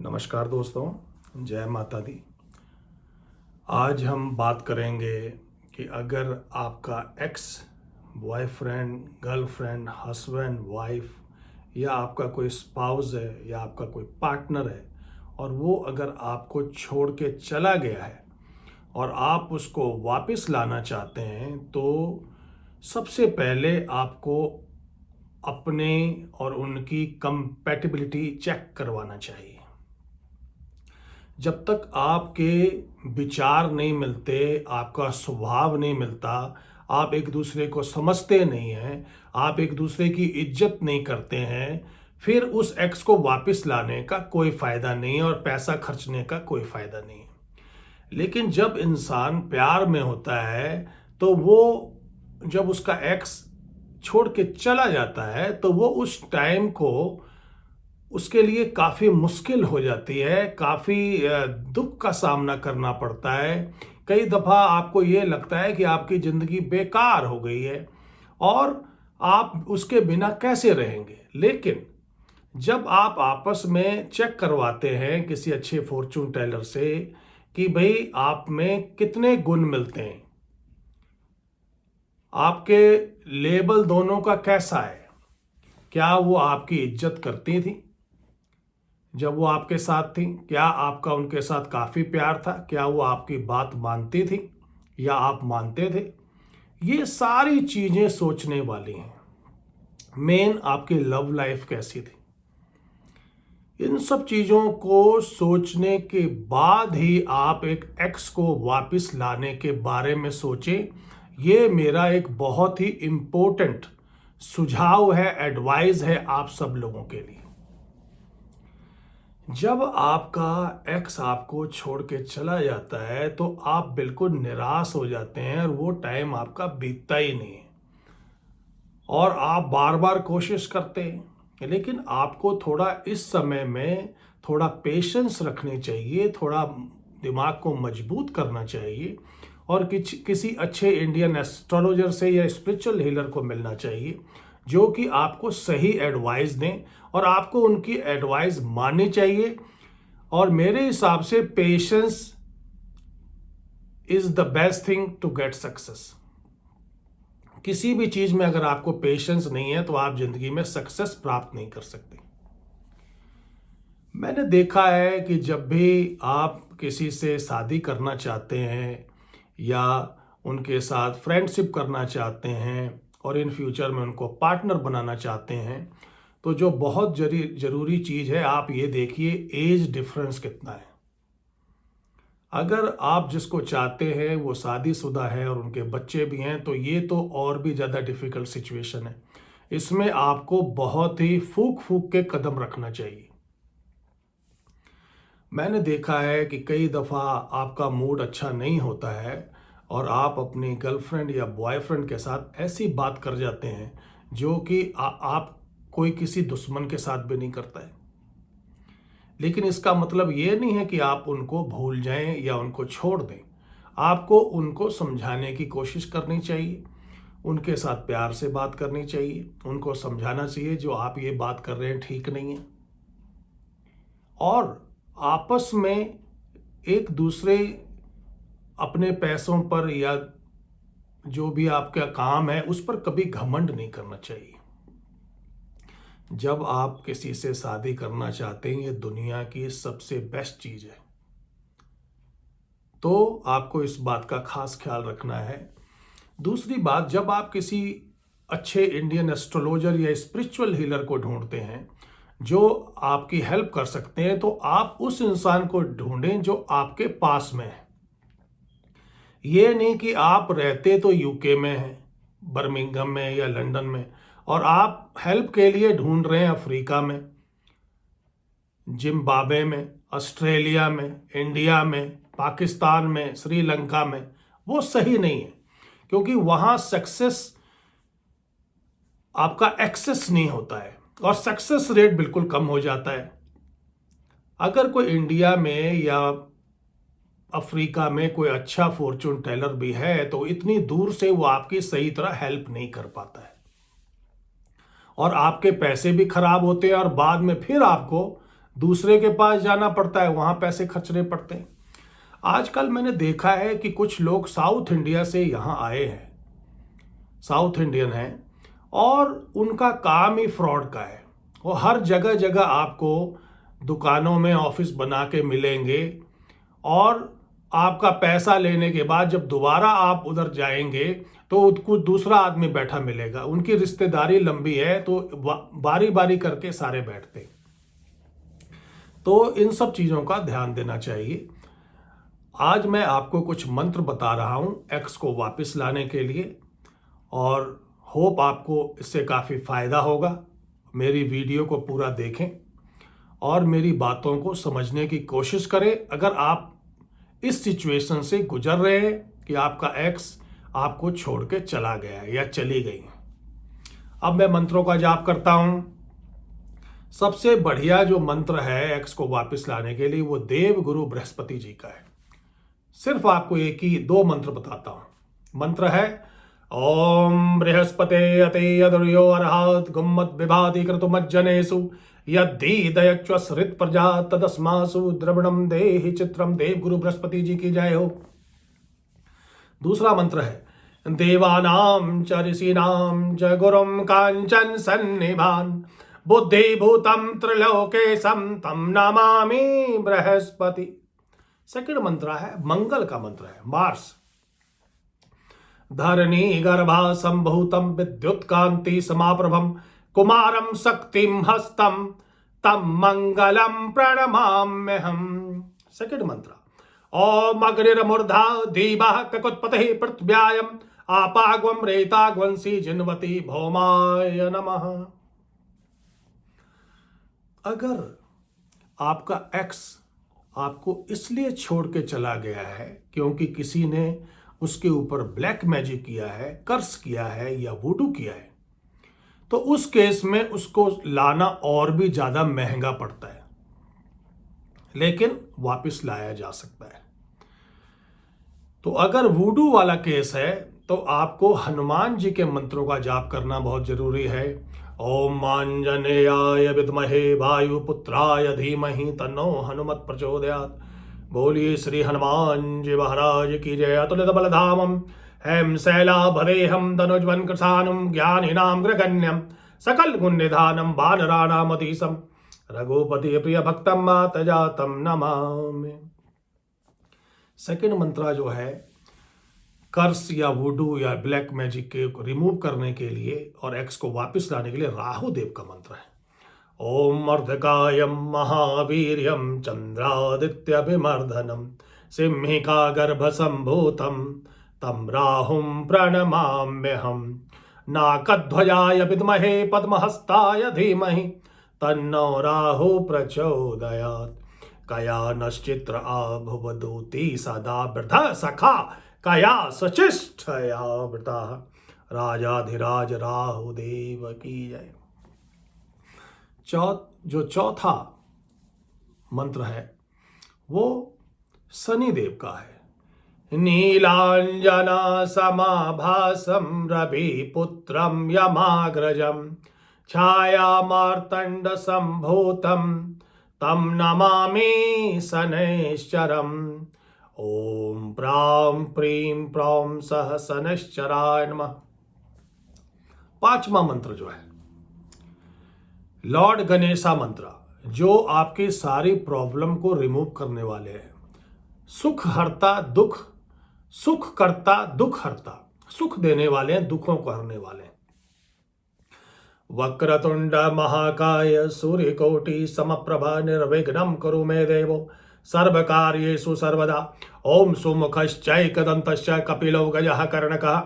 नमस्कार दोस्तों, जय माता दी। आज हम बात करेंगे कि अगर आपका ex boyfriend, girlfriend, husband, wife या आपका कोई स्पाउस है या आपका कोई पार्टनर है और वो अगर आपको छोड़ के चला गया है और आप उसको वापस लाना चाहते हैं, तो सबसे पहले आपको अपने और उनकी कंपैटिबिलिटी चेक करवाना चाहिए। जब तक आपके विचार नहीं मिलते, आपका स्वभाव नहीं मिलता, आप एक दूसरे को समझते नहीं हैं, आप एक दूसरे की इज्जत नहीं करते हैं, फिर उस एक्स को वापस लाने का कोई फ़ायदा नहीं है और पैसा खर्चने का कोई फ़ायदा नहीं है। लेकिन जब इंसान प्यार में होता है, तो वो जब उसका एक्स छोड़ के चला जाता है, तो वो उस टाइम को उसके लिए काफ़ी मुश्किल हो जाती है, काफ़ी दुख का सामना करना पड़ता है। कई दफ़ा आपको ये लगता है कि आपकी ज़िंदगी बेकार हो गई है और आप उसके बिना कैसे रहेंगे। लेकिन जब आप आपस में चेक करवाते हैं किसी अच्छे फॉर्चून टेलर से कि भाई आप में कितने गुण मिलते हैं, आपके लेवल दोनों का कैसा है, क्या वो आपकी इज्जत करती थी जब वो आपके साथ थी, क्या आपका उनके साथ काफ़ी प्यार था, क्या वो आपकी बात मानती थी या आप मानते थे। ये सारी चीज़ें सोचने वाली हैं। मेन आपकी लव लाइफ कैसी थी, इन सब चीज़ों को सोचने के बाद ही आप एक एक्स को वापस लाने के बारे में सोचें। ये मेरा एक बहुत ही इम्पोर्टेंट सुझाव है, एडवाइस है आप सब लोगों के लिए। जब आपका एक्स आपको छोड़ के चला जाता है, तो आप बिल्कुल निराश हो जाते हैं और वो टाइम आपका बीतता ही नहीं है और आप बार बार कोशिश करते हैं। लेकिन आपको थोड़ा इस समय में थोड़ा पेशेंस रखनी चाहिए, थोड़ा दिमाग को मजबूत करना चाहिए और किसी अच्छे इंडियन एस्ट्रोलॉजर से या स्पिरिचुअल हीलर को मिलना चाहिए, जो कि आपको सही एडवाइस दें और आपको उनकी एडवाइस माननी चाहिए। और मेरे हिसाब से patience is the best thing to get success. किसी भी चीज़ में अगर आपको पेशेंस नहीं है, तो आप ज़िंदगी में सक्सेस प्राप्त नहीं कर सकते। मैंने देखा है कि जब भी आप किसी से शादी करना चाहते हैं या उनके साथ फ्रेंडशिप करना चाहते हैं और इन फ्यूचर में उनको पार्टनर बनाना चाहते हैं, तो जो बहुत ज़रूरी चीज़ है, आप ये देखिए एज डिफरेंस कितना है। अगर आप जिसको चाहते हैं वो शादीशुदा है और उनके बच्चे भी हैं, तो ये तो और भी ज़्यादा डिफ़िकल्ट सिचुएशन है। इसमें आपको बहुत ही फूक फूक के कदम रखना चाहिए। मैंने देखा है कि कई दफ़ा आपका मूड अच्छा नहीं होता है और आप अपनी गर्लफ्रेंड या बॉयफ्रेंड के साथ ऐसी बात कर जाते हैं जो कि आप कोई किसी दुश्मन के साथ भी नहीं करता है। लेकिन इसका मतलब ये नहीं है कि आप उनको भूल जाएं या उनको छोड़ दें। आपको उनको समझाने की कोशिश करनी चाहिए, उनके साथ प्यार से बात करनी चाहिए, उनको समझाना चाहिए जो आप ये बात कर रहे हैं ठीक नहीं है। और आपस में एक दूसरे अपने पैसों पर या जो भी आपका काम है उस पर कभी घमंड नहीं करना चाहिए। जब आप किसी से शादी करना चाहते हैं, ये दुनिया की सबसे बेस्ट चीज़ है, तो आपको इस बात का खास ख्याल रखना है। दूसरी बात, जब आप किसी अच्छे इंडियन एस्ट्रोलॉजर या स्पिरिचुअल हीलर को ढूंढते हैं जो आपकी हेल्प कर सकते हैं, तो आप उस इंसान को ढूंढें जो आपके पास में है। ये नहीं कि आप रहते तो यूके में हैं, बर्मिंघम में या लंदन में, और आप हेल्प के लिए ढूंढ रहे हैं अफ्रीका में, जिम्बाब्वे में, ऑस्ट्रेलिया में, इंडिया में, पाकिस्तान में, श्रीलंका में। वो सही नहीं है, क्योंकि वहाँ सक्सेस आपका एक्सेस नहीं होता है और सक्सेस रेट बिल्कुल कम हो जाता है। अगर कोई इंडिया में या अफ्रीका में कोई अच्छा फॉर्चून टेलर भी है, तो इतनी दूर से वो आपकी सही तरह हेल्प नहीं कर पाता है और आपके पैसे भी खराब होते हैं और बाद में फिर आपको दूसरे के पास जाना पड़ता है, वहाँ पैसे खर्चने पड़ते हैं। आजकल मैंने देखा है कि कुछ लोग साउथ इंडिया से यहाँ आए हैं, साउथ इंडियन हैं, और उनका काम ही फ्रॉड का है। वो हर जगह जगह आपको दुकानों में ऑफिस बना के मिलेंगे, और आपका पैसा लेने के बाद जब दोबारा आप उधर जाएंगे तो कुछ दूसरा आदमी बैठा मिलेगा। उनकी रिश्तेदारी लंबी है तो बारी बारी करके सारे बैठते हैं। तो इन सब चीज़ों का ध्यान देना चाहिए। आज मैं आपको कुछ मंत्र बता रहा हूं एक्स को वापस लाने के लिए, और होप आपको इससे काफ़ी फ़ायदा होगा। मेरी वीडियो को पूरा देखें और मेरी बातों को समझने की कोशिश करें। अगर आप इस सिचुएशन से गुजर रहे हैं कि आपका एक्स आपको छोड़ के चला गया या चली गई, अब मैं मंत्रों का जाप करता हूं। सबसे बढ़िया जो मंत्र है एक्स को वापस लाने के लिए वो देव गुरु बृहस्पति जी का है। सिर्फ आपको एक ही दो मंत्र बताता हूं। मंत्र है ओम बृहस्पते अते यदुर्यो अर्हात गुम्मत विभाति क्रतुमज्जनेषु यद्दीदयच्वसृत प्रजा तदस्मासु द्रविणम देहि चित्रम। देव गुरु बृहस्पति जी की जय हो। दूसरा मंत्र है देवानां च ऋषीणां च गुरुं कांचन सन्निभान बुद्धिभूतं त्रिलोकेशं तं नमामि बृहस्पति। सेकंड मंत्र है मंगल का मंत्र है मार्स। धरणी गर्भा संभूतं विद्युत कांति समाप्रभम कुमारं शक्तिं हस्तं तम मंगलम प्रणमाम्यहम्। सेकंड मंत्र ओम अग्निर्मूर्धा दीपः ककुत्पतिः पृथ्व्यायम् आपाग्वं रेताग्वंसी जिन्वती भौमाय नमः। अगर आपका एक्स आपको इसलिए छोड़ के चला गया है क्योंकि किसी ने उसके ऊपर ब्लैक मैजिक किया है, कर्स किया है या वूडू किया है, तो उस केस में उसको लाना और भी ज्यादा महंगा पड़ता है, लेकिन वापस लाया जा सकता है। तो अगर वूडू वाला केस है तो आपको हनुमान जी के मंत्रों का जाप करना बहुत जरूरी है। ओम आंजनेयाय विद्महे वायुपुत्राय धीमहि तन्नो हनुमत प्रचोदयात्। बोलिए श्री हनुमान जी महाराज की जय। अतुलित बलधामम हेम शैलाभदेहम धनुज्वन कृशानुम ज्ञानिनाम ग्रगण्यम सकल गुण निधानम वानराणाम अधीशम रघुपति प्रिय भक्तम मात जातम नमामि। सेकंड मंत्र जो है कर्स या वुडू या ब्लैक मैजिक के रिमूव करने के लिए और एक्स को वापस लाने के लिए राहु देव का मंत्र है। ओम अर्धकायम महावीर्यम चंद्रादित्यभिमर्दनम सिंहिका गर्भ संभूतम तम राहुम प्रणमाम्यहम्। नाकध्वजाय विद्महे पद्महस्ताय धीमहि तन्नो राहु प्रचोदयात्। कया नश्चित्र आभुवदूति सदा वृद्ध सखा कया सचिष्ठया वृता। राजाधिराज राहु देव की जय। जो चौथा मंत्र है वो शनि देव का है। नीलांजना समाभासं रविपुत्रं यमाग्रजं छाया मार्तंड संभूतं तम नमामि शनैश्चरम्। ओम प्रां प्रीं प्रौं सह शनैश्चराय नमः। पांचवा मंत्र जो है लॉर्ड गणेशा मंत्र, जो आपकी सारी प्रॉब्लम को रिमूव करने वाले हैं। सुख हरता दुख, सुख करता दुख हरता, सुख देने वाले हैं, दुखों को हरने वाले हैं। वक्रतुंड महाकाय सूर्यकोटि समप्रभा निर्विघ्नं कुरु मे देवो सर्वकार्येषु सर्वदा। ओम सुमुखश्चैकदन्तश्च कपिलो गजः कर्णकः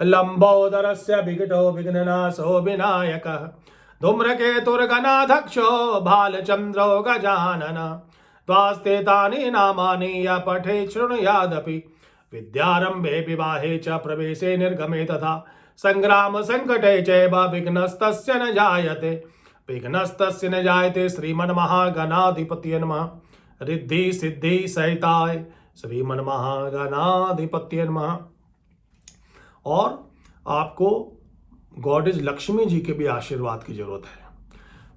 लंबोदरस्य विकटो विघ्ननाशो विनायकः धूम्रकेतुर्गणाध्यक्षो भालचन्द्रो गजानन। त्वास्ते तानि नामानि य पठेत् शृणुयादपि विद्यारम्भे विवाहे च प्रवेशे निर्गमे तथा संग्राम संकटे चैव विघ्नस्तस्य न जायते। विघ्नस्तस्य न जायते श्रीमन्महागणाधिपतये नमः। रिद्धि सिद्धि सहिताय श्रीमन्महागणाधिपतये नमः। और आपको गॉडेज लक्ष्मी जी के भी आशीर्वाद की जरूरत है।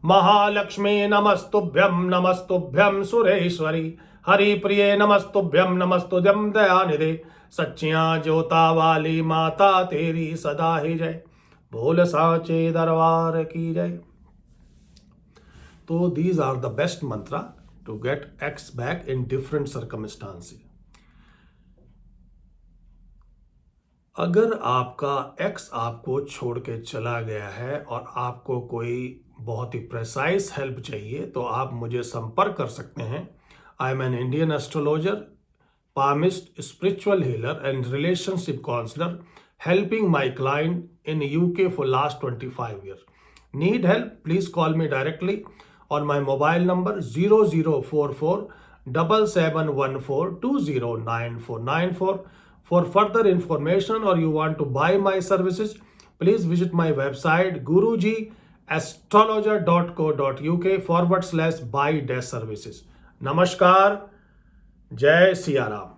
महालक्ष्मी नमस्तुभ्यं सुरेश्वरी, हरिप्रिये नमस्तुभ्यं दयानिधे, सच्चियां ज्योता वाली माता तेरी सदा ही जय, बोल साचे दरबार की जय। तो these are the best mantra to get X back in different circumstances. अगर आपका X आपको छोड़ के चला गया है और आपको कोई बहुत ही प्रेसाइज हेल्प चाहिए तो आप मुझे संपर्क कर सकते हैं। I am an Indian astrologer, palmist, spiritual healer and relationship counselor, helping my client in UK for last 25 years. Need help? Please call me directly on my mobile number 0044 7714 209494. For further information or you want to buy my services, please visit my website gurujiastrologer.co.uk/buy-services. Namaskar. जय सिया राम।